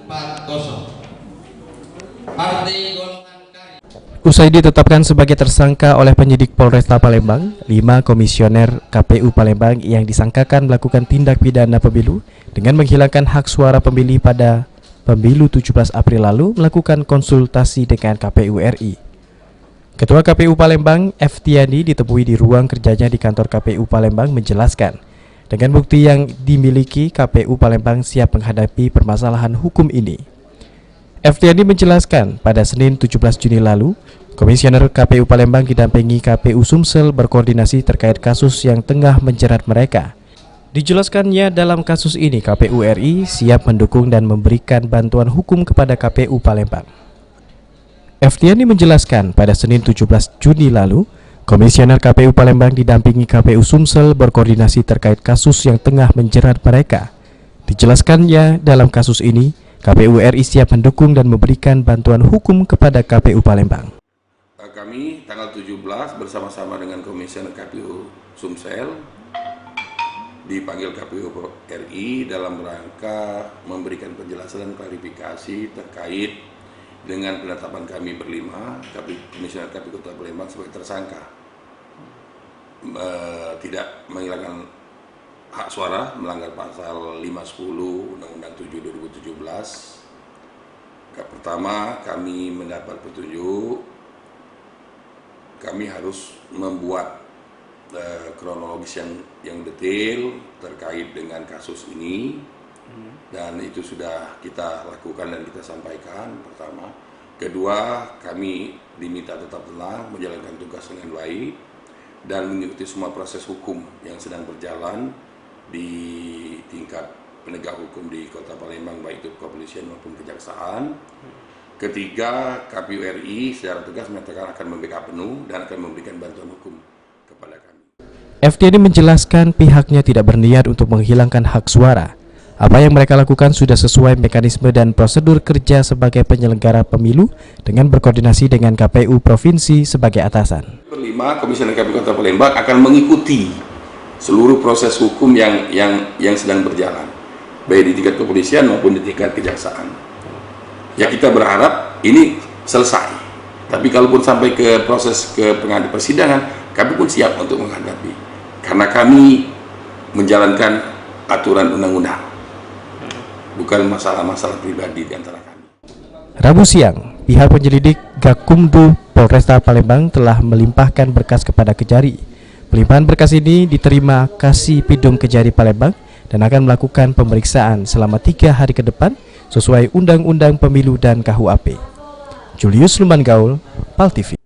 Partai Golongan Karya. Usai ditetapkan sebagai tersangka oleh penyidik Polresta Palembang, 5 komisioner KPU Palembang yang disangkakan melakukan tindak pidana pemilu dengan menghilangkan hak suara pemilih pada pemilu 17 April lalu melakukan konsultasi dengan KPU RI. Ketua KPU Palembang, F. Tiani, ditemui di ruang kerjanya di kantor KPU Palembang menjelaskan, dengan bukti yang dimiliki, KPU Palembang siap menghadapi permasalahan hukum ini. F. Tiani menjelaskan, pada Senin 17 Juni lalu, Komisioner KPU Palembang didampingi KPU Sumsel berkoordinasi terkait kasus yang tengah menjerat mereka. Dijelaskannya, dalam kasus ini KPU RI siap mendukung dan memberikan bantuan hukum kepada KPU Palembang. F. Tiani menjelaskan, pada Senin 17 Juni lalu, Komisioner KPU Palembang didampingi KPU Sumsel berkoordinasi terkait kasus yang tengah menjerat mereka. Dijelaskannya, dalam kasus ini, KPU RI siap mendukung dan memberikan bantuan hukum kepada KPU Palembang. Kami tanggal 17 bersama-sama dengan Komisioner KPU Sumsel dipanggil KPU RI dalam rangka memberikan penjelasan dan klarifikasi terkait dengan penetapan kami berlima, Komisioner KPU Kota Palembang sebagai tersangka tidak menghilangkan hak suara, melanggar pasal 510 Undang-Undang 7 2017. Pertama, kami mendapat petunjuk kami harus membuat kronologis yang detail terkait dengan kasus ini, dan itu sudah kita lakukan dan kita sampaikan. Pertama, kedua, kami diminta tetap tenang, menjalankan tugas dengan baik dan mengikuti semua proses hukum yang sedang berjalan di tingkat penegak hukum di Kota Palembang, baik itu kepolisian maupun kejaksaan. Ketiga, KPU RI secara tegas menyatakan akan membackup penuh dan akan memberikan bantuan hukum kepada kami. FTD menjelaskan pihaknya tidak berniat untuk menghilangkan hak suara. Apa yang mereka lakukan sudah sesuai mekanisme dan prosedur kerja sebagai penyelenggara pemilu dengan berkoordinasi dengan KPU Provinsi sebagai atasan. Berlima, Komisioner KPU Kota Palembang akan mengikuti seluruh proses hukum yang sedang berjalan, baik di tingkat kepolisian maupun di tingkat kejaksaan. Ya, kita berharap ini selesai. Tapi kalaupun sampai ke proses ke pengadilan persidangan, kami pun siap untuk menghadapi. Karena kami menjalankan aturan undang-undang, bukan masalah-masalah pribadi di antara kami. Rabu siang, pihak penyelidik Gakumdu Polresta Palembang telah melimpahkan berkas kepada Kejari. Pelimpahan berkas ini diterima Kasipidum Kejari Palembang dan akan melakukan pemeriksaan selama 3 hari ke depan sesuai Undang-Undang Pemilu dan KUHP. Julius Lumangaul, PAL TV.